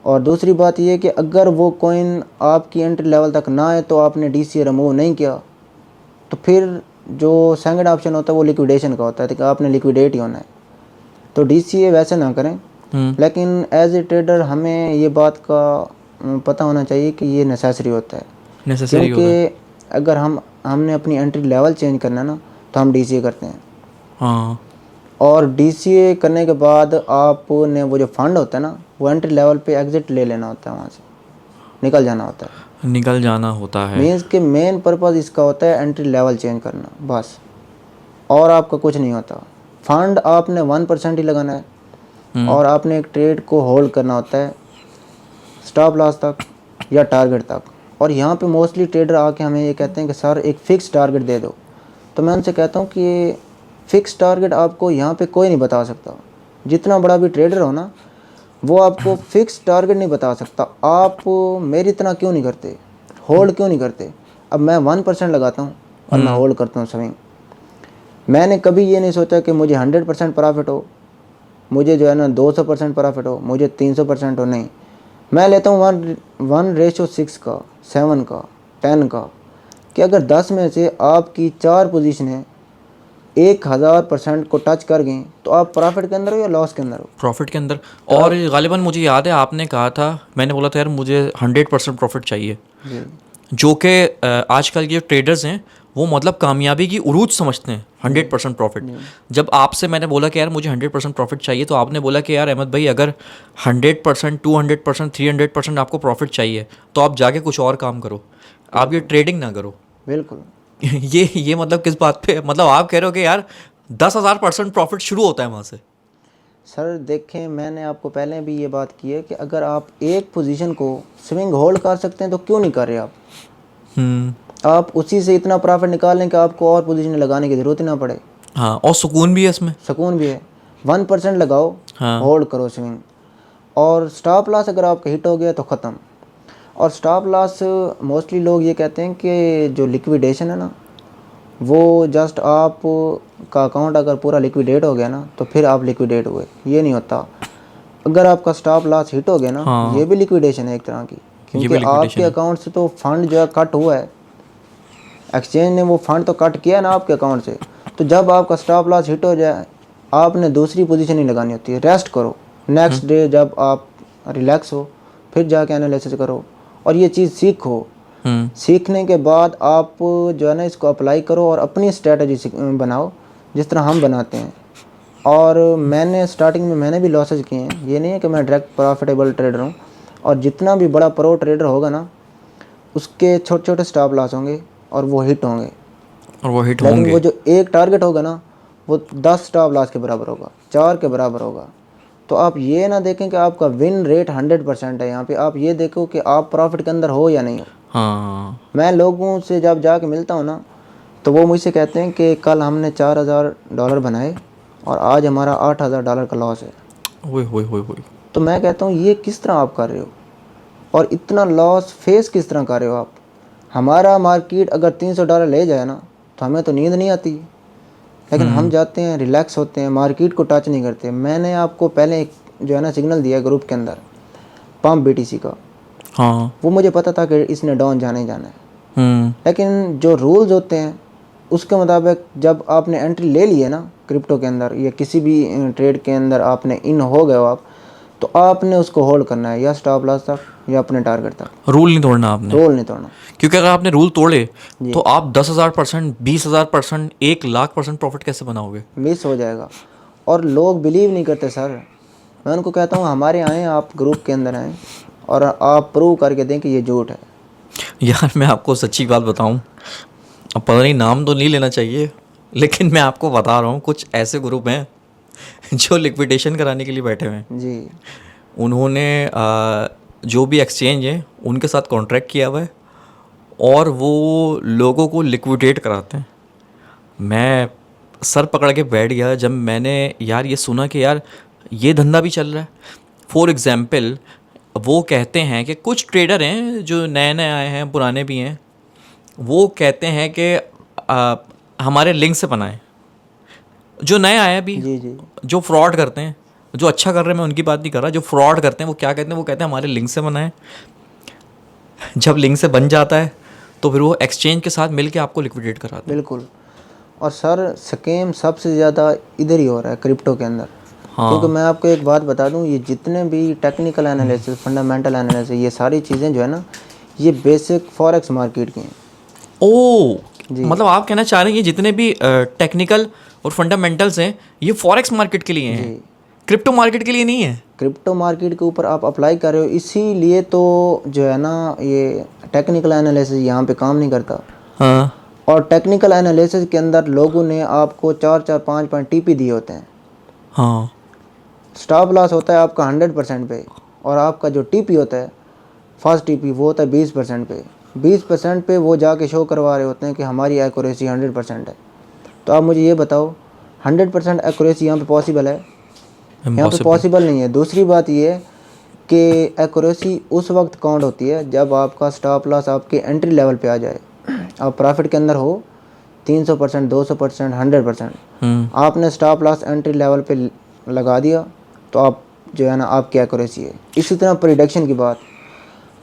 और दूसरी बात ये है कि अगर वो कॉइन आपकी एंट्री लेवल तक ना आए, तो आपने DCA रिमूव नहीं किया, तो फिर जो सेकंड ऑप्शन होता है वो लिक्विडेशन का होता है कि आपने लिक्विडेट ही होना है। तो DCA वैसे ना करें। लेकिन एज ए ट्रेडर हमें ये बात का पता होना चाहिए कि ये नेसेसरी होता है, क्योंकि अगर हमने अपनी एंट्री लेवल चेंज करना है ना, तो हम DCA करते हैं। हाँ। और DCA करने के बाद आपने वो जो फंड होता है ना, वो एंट्री लेवल पे एग्जिट ले लेना होता है, वहाँ से निकल जाना होता है। निकल जाना होता है। मीन्स के मेन पर्पज़ इसका होता है एंट्री लेवल चेंज करना, बस, और आपका कुछ नहीं होता। फंड आपने 1% ही लगाना है, और आपने एक ट्रेड को होल्ड करना होता है स्टॉप लॉस तक या टारगेट तक। और यहाँ पे मोस्टली ट्रेडर आके हमें ये कहते हैं कि सर एक फ़िक्स टारगेट दे दो। तो मैं उनसे कहता हूँ कि ये फ़िक्स टारगेट आपको यहाँ पे कोई नहीं बता सकता। जितना बड़ा भी ट्रेडर हो ना, वो आपको फ़िक्स टारगेट नहीं बता सकता। आप मेरी इतना क्यों नहीं करते, होल्ड क्यों नहीं करते? अब मैं 1% लगाता हूँ और मैं होल्ड करता हूँ स्विंग। मैंने कभी ये नहीं सोचा कि मुझे 100% प्रॉफिट हो, मुझे जो है ना 200% प्रॉफिट हो, मुझे 300% हो। नहीं, मैं लेता हूँ 1:6 का, 7 का, 10 का, कि अगर 10 में से आपकी 4 पोजीशनें 1000% को टच कर गई, तो आप प्रॉफिट के अंदर हो या लॉस के अंदर हो? प्रॉफिट के अंदर। और गालिबन मुझे याद है आपने कहा था, मैंने बोला था यार मुझे 100% प्रॉफिट चाहिए, जो कि आजकल के ट्रेडर्स हैं वो मतलब कामयाबी की उरूज समझते हैं 100% प्रॉफिट। जब आपसे मैंने बोला कि यार मुझे 100% प्रॉफिट चाहिए, तो आपने बोला कि यार अहमद भाई अगर 100%, 200%, 300% आपको प्रॉफिट चाहिए, तो आप जाके कुछ और काम करो, आप ये ट्रेडिंग ना करो। बिल्कुल। ये मतलब किस बात पे, मतलब आप कह रहे हो कि यार 10,000% प्रॉफिट शुरू होता है वहाँ से? सर देखें, मैंने आपको पहले भी ये बात की है कि अगर आप एक पोजीशन को स्विंग होल्ड कर सकते हैं तो क्यों नहीं कर रहे आप? आप उसी से इतना प्रॉफिट निकाल लें कि आपको और पोजीशन लगाने की ज़रूरत ही ना पड़े। हाँ, और सुकून भी है इसमें। सुकून भी है। 1% लगाओ, हाँ। होल्ड करो स्विंग, और स्टॉप लॉस अगर आपका हिट हो गया तो ख़त्म। और स्टॉप लॉस मोस्टली लोग ये कहते हैं कि जो लिक्विडेशन है ना, वो जस्ट आप का अकाउंट अगर पूरा लिक्विडेट हो गया ना, तो फिर आप लिक्विडेट हुए। ये नहीं होता। अगर आपका स्टॉप लॉस हिट हो गया ना, हाँ। ये भी लिक्विडेशन है एक तरह की, क्योंकि आपके अकाउंट से तो फंड जो है कट हुआ है, एक्सचेंज ने वो फंड तो कट किया ना आपके अकाउंट से, तो जब आपका स्टॉप लॉस हिट हो जाए, आपने दूसरी पोजीशन ही लगानी होती है, रेस्ट करो। नेक्स्ट डे जब आप रिलैक्स हो, फिर जाके एनालिसिस करो और ये चीज़ सीखो। सीखने के बाद आप जो है ना इसको अप्लाई करो और अपनी स्ट्रेटजी बनाओ जिस तरह हम बनाते हैं। और मैंने स्टार्टिंग में मैंने भी लॉसेज किए हैं, ये नहीं है कि मैं डायरेक्ट प्रॉफिटेबल ट्रेडर हूँ। और जितना भी बड़ा प्रो ट्रेडर होगा ना, उसके छोटे छोटे स्टॉप लॉस होंगे और वो हिट होंगे। और वो हिट लेकिन होंगे। वो जो एक टारगेट होगा ना, वो 10 स्टॉप लॉस के बराबर होगा, 4 के बराबर होगा। तो आप ये ना देखें कि आपका विन रेट 100% है यहाँ पे, आप ये देखो कि आप प्रॉफिट के अंदर हो या नहीं हो। हाँ। मैं लोगों से जब जाके मिलता हूँ ना, तो वो मुझसे कहते हैं कि कल हमने $4000 बनाए और आज हमारा $8000 का लॉस है। ओए। तो मैं कहता हूँ ये किस तरह आप कर रहे हो और इतना लॉस फेस किस तरह कर रहे हो आप। हमारा मार्केट अगर $300 ले जाए ना, तो हमें तो नींद नहीं आती, लेकिन हम जाते हैं, रिलैक्स होते हैं, मार्केट को टच नहीं करते। मैंने आपको पहले एक जो है ना सिग्नल दिया ग्रुप के अंदर, पंप BTC का। हाँ। वो मुझे पता था कि इसने डाउन जाना ही जाना है, लेकिन जो रूल्स होते हैं उसके मुताबिक जब आपने एंट्री ले ली है ना क्रिप्टो के अंदर या किसी भी ट्रेड के अंदर आपने इन हो गए हो आप, तो आपने उसको होल्ड करना है, या स्टॉप लॉस तक या अपने टारगेट तक। रूल नहीं तोड़ना आपने। रोल नहीं तोड़ना, क्योंकि अगर आपने रूल तोड़े तो आप 10,000%, 20,000%, 1,00,000% प्रॉफिट कैसे बनाओगे? मिस हो जाएगा। और लोग बिलीव नहीं करते सर। मैं उनको कहता हूँ हमारे आएँ, आप ग्रुप के अंदर आएँ और आप प्रूव करके दें कि ये झूठ है। यार मैं आपको सच्ची बात बताऊं, अब पता नहीं नाम तो नहीं लेना चाहिए, लेकिन मैं आपको बता रहा हूँ कुछ ऐसे ग्रुप हैं जो लिक्विडेशन कराने के लिए बैठे हुए हैं। जी उन्होंने जो भी एक्सचेंज है उनके साथ कॉन्ट्रैक्ट किया हुआ है और वो लोगों को लिक्विडेट कराते हैं। मैं सर पकड़ के बैठ गया जब मैंने यार ये सुना कि यार ये धंधा भी चल रहा है। फॉर एग्ज़ाम्पल वो कहते हैं कि कुछ ट्रेडर हैं जो नए नए आए हैं, पुराने भी हैं, वो कहते हैं कि हमारे लिंक से बनाएं। जो नए आए हैं अभी, जी जी जो फ्रॉड करते हैं, जो अच्छा कर रहे हैं मैं उनकी बात नहीं कर रहा, जो फ्रॉड करते हैं वो क्या कहते हैं, वो कहते हैं हमारे लिंक से बनाएं। जब लिंक से बन जाता है तो फिर वो एक्सचेंज के साथ मिल के आपको लिक्विडेट कराते हैं। बिल्कुल। और सर स्कैम सबसे ज़्यादा इधर ही हो रहा है क्रिप्टो के अंदर। हाँ। क्योंकि मैं आपको एक बात बता दूं, ये जितने भी टेक्निकल एनालिसिस, फंडामेंटल एनालिसिस, ये सारी चीज़ें जो है ना, ये बेसिक फॉरेक्स मार्केट की हैं। ओ, मतलब आप कहना चाह रहे हैं ये जितने भी टेक्निकल और फंडामेंटल्स हैं ये फॉरेक्स मार्केट के लिए हैं, क्रिप्टो मार्केट के लिए नहीं है। क्रिप्टो मार्केट के ऊपर आप अप्लाई कर रहे हो, इसीलिए तो जो है ना ये टेक्निकल एनालिसिस यहाँ पे काम नहीं करता। हाँ। और टेक्निकल एनालिसिस के अंदर लोगों ने आपको 4-4, 5 TP दिए होते हैं। हाँ। स्टॉप लॉस होता है आपका 100% पे, और आपका जो TP होता है, फर्स्ट TP, वो होता है 20% पे। 20% पे वो जाके शो करवा रहे होते हैं कि हमारी एक्यूरेसी 100% है। तो आप मुझे ये बताओ 100% एक्यूरेसी यहाँ पे पॉसिबल है? यहाँ पे पॉसिबल नहीं है। दूसरी बात ये है कि एक्यूरेसी उस वक्त काउंट होती है जब आपका स्टॉप लॉस आपके एंट्री लेवल पे आ जाए, आप प्रॉफिट के अंदर हो 300%, 200%, 100%। आपने स्टॉप लॉस एंट्री लेवल पे लगा दिया तो आप जो है ना आपकी एक्यूरेसी है। इसी तरह प्रिडिक्शन की बात,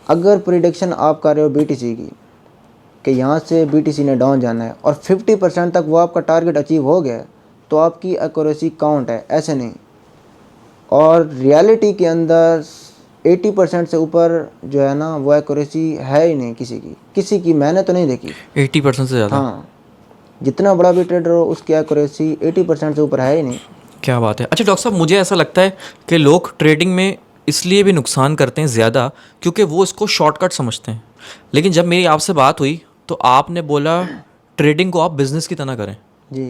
अगर प्रिडिक्शन आप कर रहे हो BTC की कि यहाँ से BTC ने डाउन जाना है और 50% तक वो आपका टारगेट अचीव हो गया है, तो आपकी एक्यूरेसी काउंट है, ऐसे नहीं। और रियलिटी के अंदर 80% से ऊपर जो है ना वो एक्यूरेसी है ही नहीं किसी की मैंने तो नहीं देखी। 80% से ज़्यादा? हाँ, जितना बड़ा भी ट्रेडर हो उसकी एक्यूरेसी 80% से ऊपर है ही नहीं। क्या बात है। अच्छा डॉक्टर साहब, मुझे ऐसा लगता है कि लोग ट्रेडिंग में इसलिए भी नुकसान करते हैं ज़्यादा क्योंकि वो इसको शॉर्टकट समझते हैं। लेकिन जब मेरी आपसे बात हुई तो आपने बोला ट्रेडिंग को आप बिज़नेस की तरह करें। जी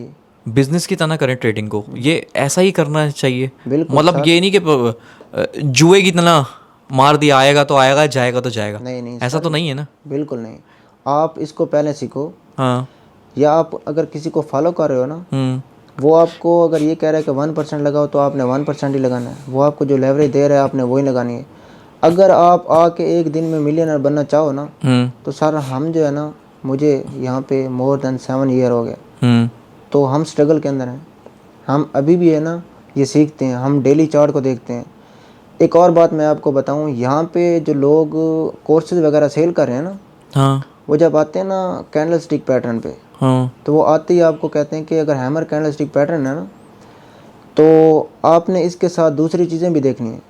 बिज़नेस की तरह करें ट्रेडिंग को, ये ऐसा ही करना चाहिए। बिल्कुल मतलब सर। ये नहीं कि जुए की तरह मार दिया, आएगा तो आएगा, जाएगा तो जाएगा। नहीं ऐसा सर, तो नहीं है ना? बिल्कुल नहीं। आप इसको पहले सीखो, हाँ। या आप अगर किसी को फॉलो कर रहे हो ना, वो आपको अगर ये कह रहा है कि 1% लगाओ तो आपने 1% ही लगाना है। वो आपको जो लेवरेज दे रहा है आपने वही लगानी है। अगर आप आके एक दिन में मिलियनर बनना चाहो ना, तो सर हम जो है ना, मुझे यहाँ पे मोर देन 7 ईयर हो गया, तो हम स्ट्रगल के अंदर हैं। हम अभी भी है ना ये सीखते हैं, हम डेली चार्ट को देखते हैं। एक और बात मैं आपको बताऊँ, यहाँ पे जो लोग कोर्सेज वगैरह सेल कर रहे हैं ना, हाँ। वो जब आते हैं ना कैंडल स्टिक पैटर्न पे, हाँ तो वो आते ही आपको कहते हैं कि अगर हैमर कैंडलस्टिक पैटर्न है ना, तो आपने इसके साथ दूसरी चीज़ें भी देखनी है।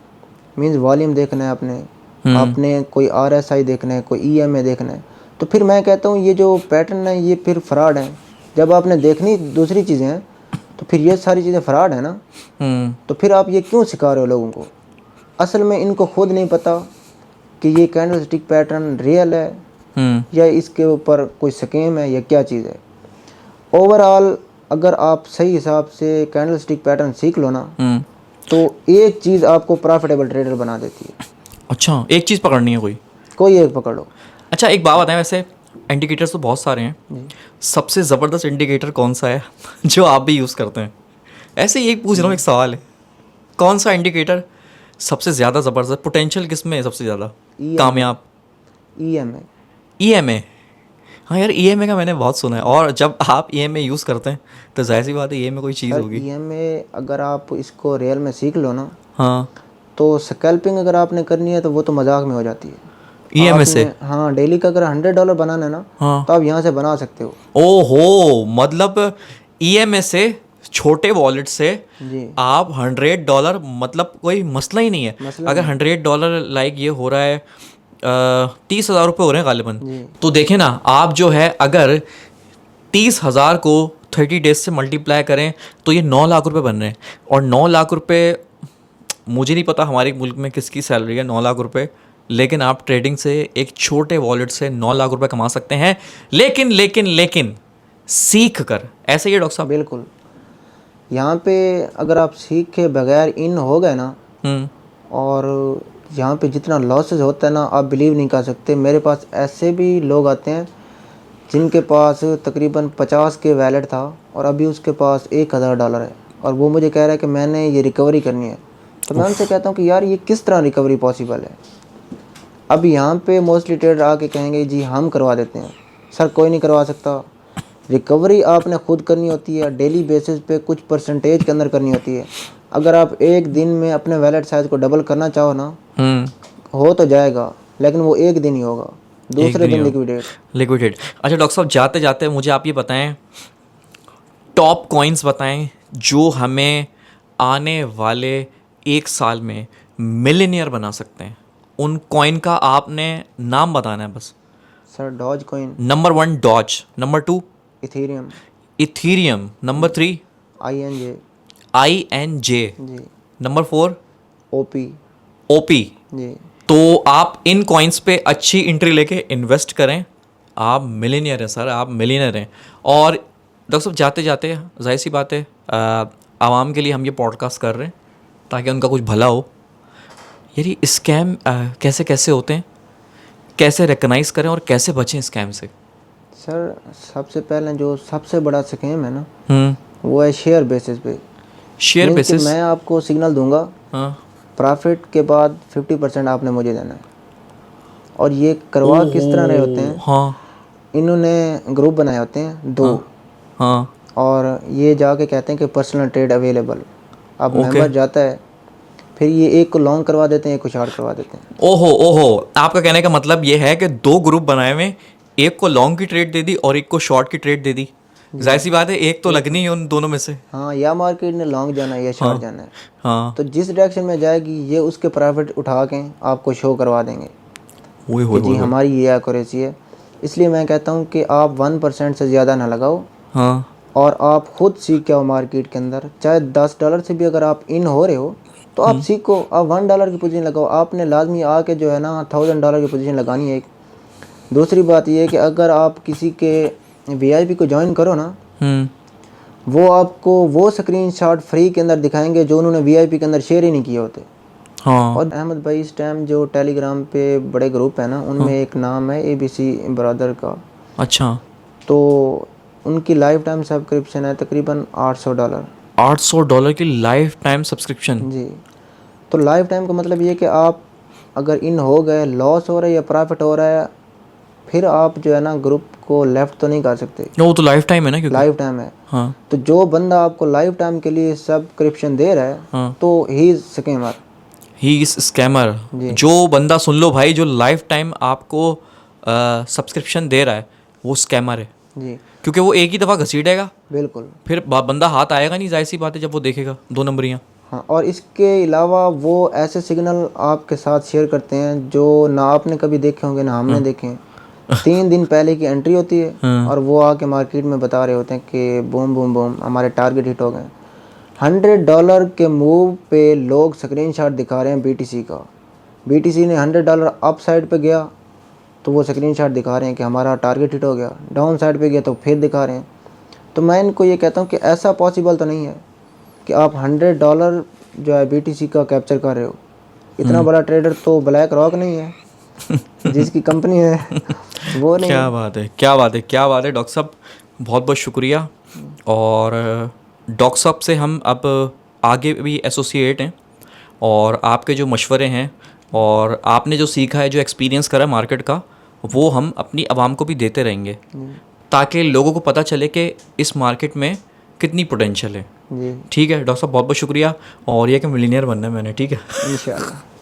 मींस वॉल्यूम देखना है आपने कोई RSI देखना है, कोई EMA देखना है। तो फिर मैं कहता हूँ ये जो पैटर्न है ये फिर फ्रॉड है। जब आपने देखनी दूसरी चीज़ें हैं तो फिर ये सारी चीज़ें फ्रॉड है ना। तो फिर आप ये क्यों सिखा रहे हो लोगों को? असल में इनको खुद नहीं पता कि ये कैंडलस्टिक पैटर्न रियल है या इसके ऊपर कोई स्कीम है या क्या चीज़ है। ओवरऑल अगर आप सही हिसाब से कैंडलस्टिक पैटर्न सीख लो ना, तो एक चीज़ आपको प्रॉफिटेबल ट्रेडर बना देती है। अच्छा, एक चीज़ पकड़नी है कोई एक पकड़ लो। अच्छा, एक बात बताएं, वैसे इंडिकेटर्स तो बहुत सारे हैं, सबसे ज़बरदस्त इंडिकेटर कौन सा है जो आप भी यूज़ करते हैं? ऐसे ही एक पूछ रहा हूँ, एक सवाल है, कौन सा इंडिकेटर सबसे ज़्यादा ज़बरदस्त, पोटेंशियल किस में है सबसे ज़्यादा कामयाब? EMA। EMA? हाँ यार, EMA का मैंने बहुत सुना है, और जब आप EMA यूज़ करते हैं तो जाहिर सी बात है EMA कोई चीज़ होगी। EMA अगर आप इसको रियल में सीख लो ना, हाँ, तो स्कैल्पिंग अगर आपने करनी है तो वो तो मजाक में हो जाती है। EMA से? हाँ, डेली का अगर $100 बनाना है ना, हाँ, तो आप यहाँ से बना सकते हो। ओहो, मतलब EMA से, छोटे वॉलेट से जी, आप $100, मतलब कोई मसला ही नहीं है। अगर $100 लाइक ये हो रहा है 30,000 रुपये हो रहे हैं गालिबन, तो देखें ना आप, जो है अगर 30,000 को 30 डेज से मल्टीप्लाई करें तो ये 9 लाख रुपए बन रहे हैं। और 9 लाख रुपए, मुझे नहीं पता हमारे मुल्क में किसकी सैलरी है 9 लाख रुपए, लेकिन आप ट्रेडिंग से एक छोटे वॉलेट से 9 लाख रुपए कमा सकते हैं। लेकिन सीख कर, ऐसे ही है डॉक्टर साहब? बिल्कुल। यहाँ पे अगर आप सीख के बगैर इन हो गए ना, और यहाँ पे जितना लॉसेस होता है ना, आप बिलीव नहीं कर सकते। मेरे पास ऐसे भी लोग आते हैं जिनके पास तकरीबन 50 के वैलेट था और अभी उसके पास $1,000 है, और वो मुझे कह रहा है कि मैंने ये रिकवरी करनी है। तो मैं उनसे कहता हूँ कि यार ये किस तरह रिकवरी पॉसिबल है? अब यहाँ पे मोस्टली ट्रेडर आके कहेंगे जी हम करवा देते हैं। सर कोई नहीं करवा सकता। रिकवरी आपने खुद करनी होती है, डेली बेसिस पे कुछ परसेंटेज के अंदर करनी होती है। अगर आप एक दिन में अपने वैलेट साइज को डबल करना चाहो ना, हो तो जाएगा, लेकिन वो एक दिन ही होगा, दूसरे दिन लिक्विडेट। अच्छा डॉक्टर साहब, जाते जाते मुझे आप ये बताएं, टॉप कॉइन्स बताएं जो हमें आने वाले 1 साल में मिलियनियर बना सकते हैं। उन कॉइन का आपने नाम बताना है बस। Sir Doge coin. Number 1 Doge, number 2 Ethereum, number 3 INJ, जी, नंबर 4 OP जी। तो आप इन कॉइन्स पे अच्छी एंट्री लेके इन्वेस्ट करें, आप मिलियनियर हैं सर, आप मिलियनियर हैं। और डॉक्टर साहब, जाते जाते जाहिर सी बात है, आवाम के लिए हम ये पॉडकास्ट कर रहे हैं ताकि उनका कुछ भला हो। यार स्कैम कैसे कैसे होते हैं, कैसे रिकग्नाइज करें और कैसे बचें स्कैम से? सर सबसे पहले जो सबसे बड़ा स्कीम है ना, वो है शेयर बेसिस पे। Share basis? मैं आपको सिग्नल दूंगा, प्रॉफिट के बाद 50% आपने मुझे देना है। और ये करवा किस तरह रहे होते हैं? हाँ, इन्होंने ग्रुप बनाए होते हैं 2। हाँ, और ये जाके कहते हैं कि पर्सनल ट्रेड अवेलेबल। अब मेंबर जाता है, फिर ये एक को लॉन्ग करवा देते हैं, एक को शॉर्ट करवा देते हैं। ओहो, आपका कहने का मतलब ये है कि 2 ग्रुप बनाए हुए, एक को लॉन्ग की ट्रेड दे दी और एक को शॉर्ट की ट्रेड दे दी। जाहिर सी बात है एक तो लगनी है उन दोनों में से। हाँ, या मार्केट ने लॉन्ग जाना है या शॉर्ट जाना है। हाँ, तो जिस डायरेक्शन में जाएगी ये उसके प्रॉफिट उठा के आपको शो करवा देंगे कि जी हमारी ये एक्यूरेसी है। इसलिए मैं कहता हूँ कि आप 1% से ज़्यादा ना लगाओ। हाँ, और आप खुद सीख के आओ मार्केट के अंदर। चाहे $10 से भी अगर आप इन हो रहे हो तो आप सीखो। आप $1 की पोजीशन लगाओ। आपने लाजमी आके जो है ना $1,000 की पोजीशन लगानी है। एक दूसरी बात ये है कि अगर आप किसी के VIP को ज्वाइन करो ना, वो आपको वो स्क्रीनशॉट फ्री के अंदर दिखाएंगे जो उन्होंने VIP के अंदर शेयर ही नहीं किए होते। हाँ। और अहमद भाई इस टाइम जो टेलीग्राम पे बड़े ग्रुप है ना, उनमें एक नाम है ABC ब्रदर का। अच्छा, तो उनकी लाइफ टाइम सब्सक्रिप्शन है तकरीबन $800। $800 की लाइफ टाइम सब्सक्रिप्शन? जी। तो लाइफ टाइम का मतलब ये कि आप अगर इन हो गए, लॉस हो रहा है या प्रॉफिट हो रहा है, फिर आप जो है ना ग्रुप को लेफ्ट तो नहीं कर सकते। वो तो लाइफ टाइम है ना, क्योंकि लाइफ टाइम है। हाँ। तो जो बंदा आपको लाइफ टाइम के लिए सब्सक्रिप्शन दे रहा है, हाँ। तो he is scammer. He is scammer. जो बंदा, सुन लो भाई, जो लाइफ टाइम आपको सब्सक्रिप्शन दे रहा है वो स्कैमर है। जी क्योंकि वो एक ही दफ़ा घसीटेगा, बिल्कुल। फिर बंदा हाथ आएगा नहीं, जाहिर सी बात है, जब वो देखेगा 2 नंबरियाँ। हाँ, और इसके अलावा वो ऐसे सिग्नल आपके साथ शेयर करते हैं जो ना आपने कभी देखे होंगे ना हमने देखे हैं। 3 दिन पहले की एंट्री होती है और वो आके मार्केट में बता रहे होते हैं कि बूम बूम बूम हमारे टारगेट हिट हो गए। $100 के मूव पे लोग स्क्रीनशॉट दिखा रहे हैं बीटीसी का। बीटीसी ने $100 अप साइड पे गया तो वो स्क्रीनशॉट दिखा रहे हैं कि हमारा टारगेट हिट हो गया, डाउन साइड पे गया तो फिर दिखा रहे हैं। तो मैं इनको ये कहता हूँ कि ऐसा पॉसिबल तो नहीं है कि आप $100 जो है बीटीसी का कैप्चर कर रहे हो। इतना बड़ा ट्रेडर तो ब्लैक रॉक नहीं है जिसकी कंपनी है वो नहीं क्या है। बात है, क्या बात है, क्या बात है डॉक्टर साहब, बहुत बहुत शुक्रिया। और डॉक्टर साहब से हम अब आगे भी एसोसिएट हैं, और आपके जो मशवरे हैं और आपने जो सीखा है, जो एक्सपीरियंस करा मार्केट का, वो हम अपनी आवाम को भी देते रहेंगे, ताकि लोगों को पता चले कि इस मार्केट में कितनी पोटेंशियल है। जी ठीक है डॉक्टर साहब, बहुत बहुत शुक्रिया। और ये कि मिलीनियर बनना है मैंने, ठीक है। इंशाल्लाह।